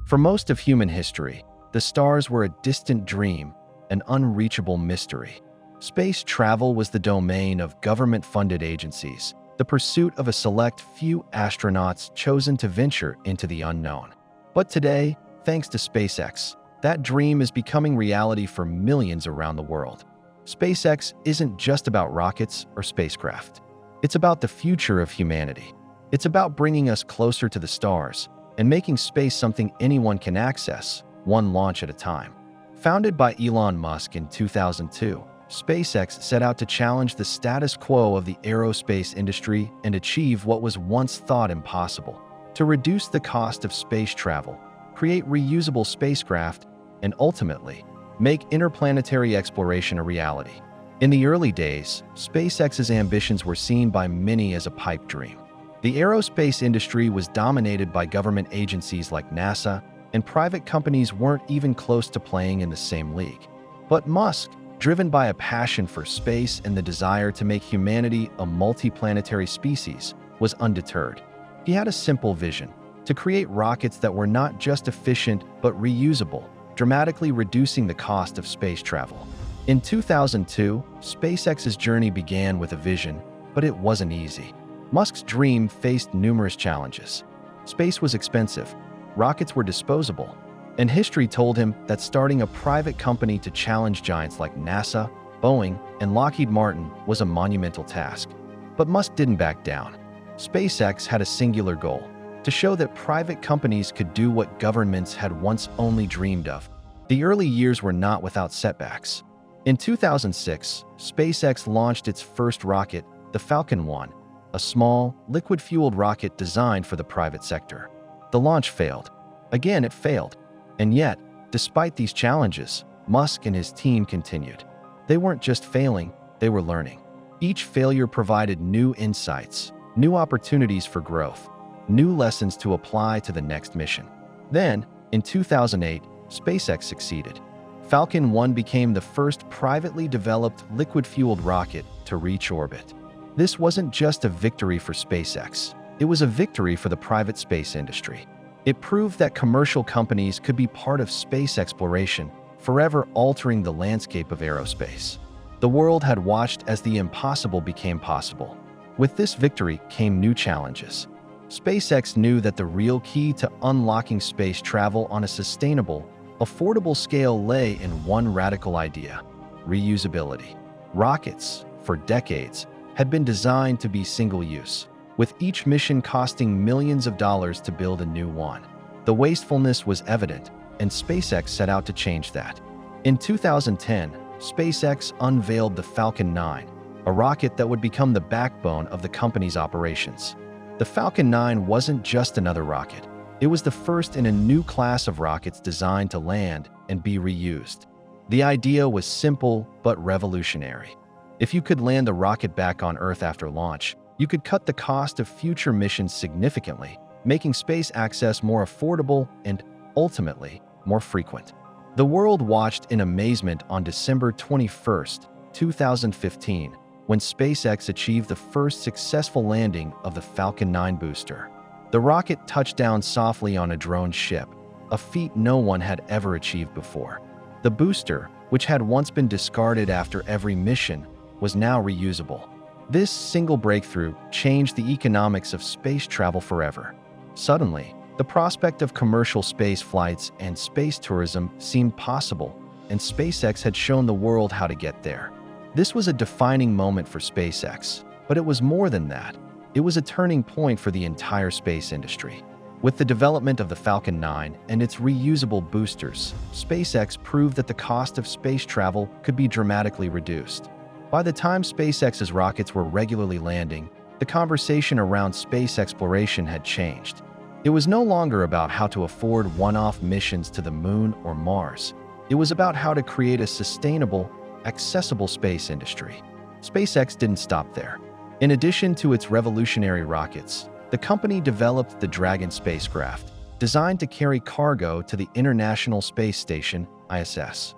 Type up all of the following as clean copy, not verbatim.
For most of human history, the stars were a distant dream, an unreachable mystery. Space travel was the domain of government-funded agencies, the pursuit of a select few astronauts chosen to venture into the unknown. But today, thanks to SpaceX, that dream is becoming reality for millions around the world. SpaceX isn't just about rockets or spacecraft. It's about the future of humanity. It's about bringing us closer to the stars and making space something anyone can access, one launch at a time. Founded by Elon Musk in 2002, SpaceX set out to challenge the status quo of the aerospace industry and achieve what was once thought impossible: to reduce the cost of space travel, create reusable spacecraft, and ultimately, make interplanetary exploration a reality. In the early days, SpaceX's ambitions were seen by many as a pipe dream. The aerospace industry was dominated by government agencies like NASA, and private companies weren't even close to playing in the same league. But Musk, driven by a passion for space and the desire to make humanity a multiplanetary species, was undeterred. He had a simple vision: to create rockets that were not just efficient but reusable, dramatically reducing the cost of space travel. In 2002, SpaceX's journey began with a vision, but it wasn't easy. Musk's dream faced numerous challenges. Space was expensive, rockets were disposable, and history told him that starting a private company to challenge giants like NASA, Boeing, and Lockheed Martin was a monumental task. But Musk didn't back down. SpaceX had a singular goal: to show that private companies could do what governments had once only dreamed of. The early years were not without setbacks. In 2006, SpaceX launched its first rocket, the Falcon 9, a small, liquid-fueled rocket designed for the private sector. The launch failed. Again, it failed. And yet, despite these challenges, Musk and his team continued. They weren't just failing, they were learning. Each failure provided new insights, new opportunities for growth, new lessons to apply to the next mission. Then, in 2008, SpaceX succeeded. Falcon 9 became the first privately developed liquid-fueled rocket to reach orbit. This wasn't just a victory for SpaceX. It was a victory for the private space industry. It proved that commercial companies could be part of space exploration, forever altering the landscape of aerospace. The world had watched as the impossible became possible. With this victory came new challenges. SpaceX knew that the real key to unlocking space travel on a sustainable, affordable scale lay in one radical idea: reusability. Rockets, for decades, had been designed to be single-use, with each mission costing millions of dollars to build a new one. The wastefulness was evident, and SpaceX set out to change that. In 2010, SpaceX unveiled the Falcon 9, a rocket that would become the backbone of the company's operations. The Falcon 9 wasn't just another rocket. It was the first in a new class of rockets designed to land and be reused. The idea was simple but revolutionary. If you could land the rocket back on Earth after launch, you could cut the cost of future missions significantly, making space access more affordable and, ultimately, more frequent. The world watched in amazement on December 21, 2015, when SpaceX achieved the first successful landing of the Falcon 9 booster. The rocket touched down softly on a drone ship, a feat no one had ever achieved before. The booster, which had once been discarded after every mission, was now reusable. This single breakthrough changed the economics of space travel forever. Suddenly, the prospect of commercial space flights and space tourism seemed possible, and SpaceX had shown the world how to get there. This was a defining moment for SpaceX, but it was more than that. It was a turning point for the entire space industry. With the development of the Falcon 9 and its reusable boosters, SpaceX proved that the cost of space travel could be dramatically reduced. By the time SpaceX's rockets were regularly landing, the conversation around space exploration had changed. It was no longer about how to afford one-off missions to the Moon or Mars. It was about how to create a sustainable, accessible space industry. SpaceX didn't stop there. In addition to its revolutionary rockets, the company developed the Dragon spacecraft, designed to carry cargo to the International Space Station, ISS.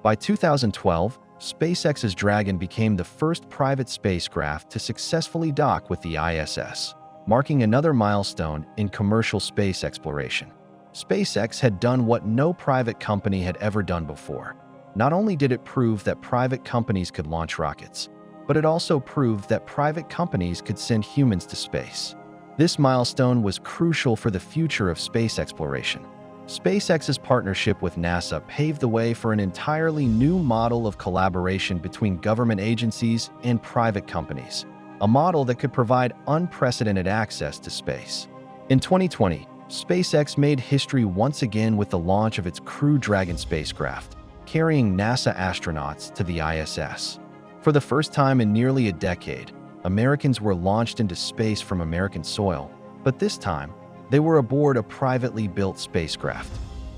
By 2012, SpaceX's Dragon became the first private spacecraft to successfully dock with the ISS, marking another milestone in commercial space exploration. SpaceX had done what no private company had ever done before. Not only did it prove that private companies could launch rockets, but it also proved that private companies could send humans to space. This milestone was crucial for the future of space exploration. SpaceX's partnership with NASA paved the way for an entirely new model of collaboration between government agencies and private companies, a model that could provide unprecedented access to space. In 2020, SpaceX made history once again with the launch of its Crew Dragon spacecraft, carrying NASA astronauts to the ISS. For the first time in nearly a decade, Americans were launched into space from American soil, but this time, they were aboard a privately built spacecraft.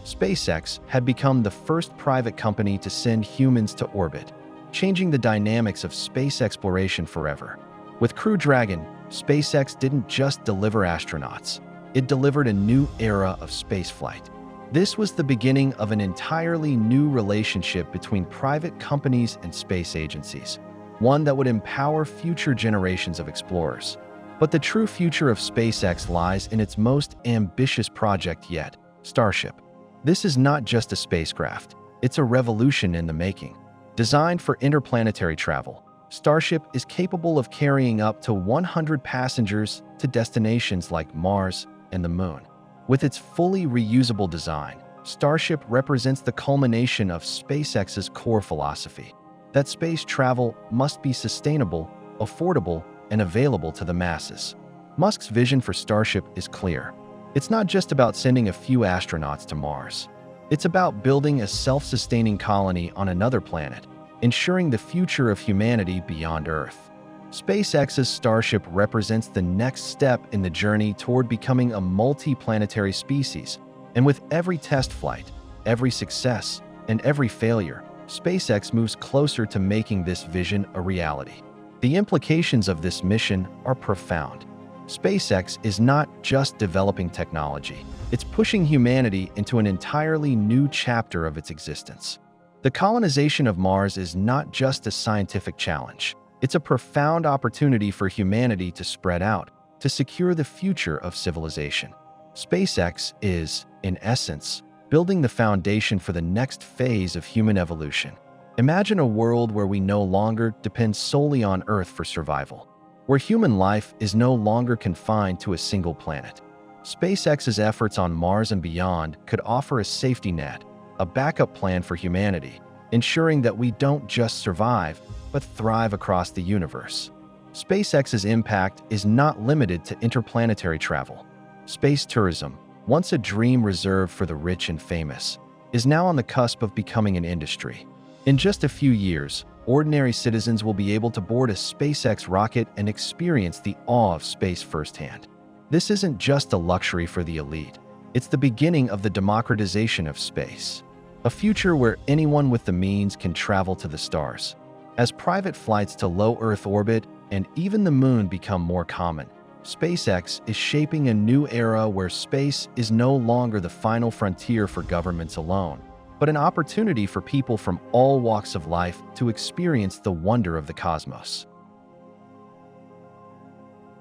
SpaceX had become the first private company to send humans to orbit, changing the dynamics of space exploration forever. With Crew Dragon, SpaceX didn't just deliver astronauts, it delivered a new era of spaceflight. This was the beginning of an entirely new relationship between private companies and space agencies, one that would empower future generations of explorers. But the true future of SpaceX lies in its most ambitious project yet, Starship. This is not just a spacecraft, it's a revolution in the making. Designed for interplanetary travel, Starship is capable of carrying up to 100 passengers to destinations like Mars and the Moon. With its fully reusable design, Starship represents the culmination of SpaceX's core philosophy, that space travel must be sustainable, affordable, and available to the masses. Musk's vision for Starship is clear. It's not just about sending a few astronauts to Mars. It's about building a self-sustaining colony on another planet, ensuring the future of humanity beyond Earth. SpaceX's Starship represents the next step in the journey toward becoming a multi-planetary species, and with every test flight, every success, and every failure, SpaceX moves closer to making this vision a reality. The implications of this mission are profound. SpaceX is not just developing technology, it's pushing humanity into an entirely new chapter of its existence. The colonization of Mars is not just a scientific challenge, it's a profound opportunity for humanity to spread out, to secure the future of civilization. SpaceX is, in essence, building the foundation for the next phase of human evolution. Imagine a world where we no longer depend solely on Earth for survival, where human life is no longer confined to a single planet. SpaceX's efforts on Mars and beyond could offer a safety net, a backup plan for humanity, ensuring that we don't just survive, but thrive across the universe. SpaceX's impact is not limited to interplanetary travel. Space tourism, once a dream reserved for the rich and famous, is now on the cusp of becoming an industry. In just a few years, ordinary citizens will be able to board a SpaceX rocket and experience the awe of space firsthand. This isn't just a luxury for the elite. It's the beginning of the democratization of space, a future where anyone with the means can travel to the stars. As private flights to low Earth orbit and even the Moon become more common, SpaceX is shaping a new era where space is no longer the final frontier for governments alone, but an opportunity for people from all walks of life to experience the wonder of the cosmos.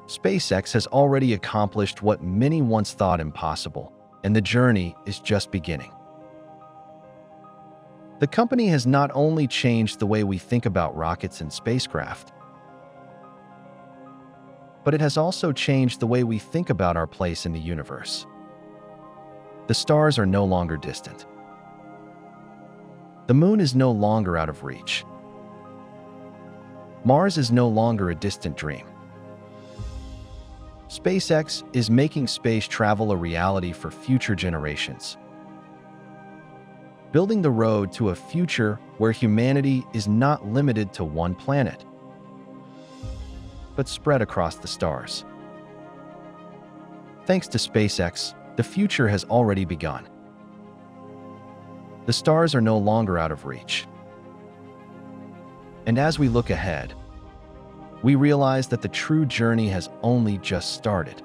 SpaceX has already accomplished what many once thought impossible, and the journey is just beginning. The company has not only changed the way we think about rockets and spacecraft, but it has also changed the way we think about our place in the universe. The stars are no longer distant. The Moon is no longer out of reach. Mars is no longer a distant dream. SpaceX is making space travel a reality for future generations, building the road to a future where humanity is not limited to one planet, but spread across the stars. Thanks to SpaceX, the future has already begun. The stars are no longer out of reach. And as we look ahead, we realize that the true journey has only just started.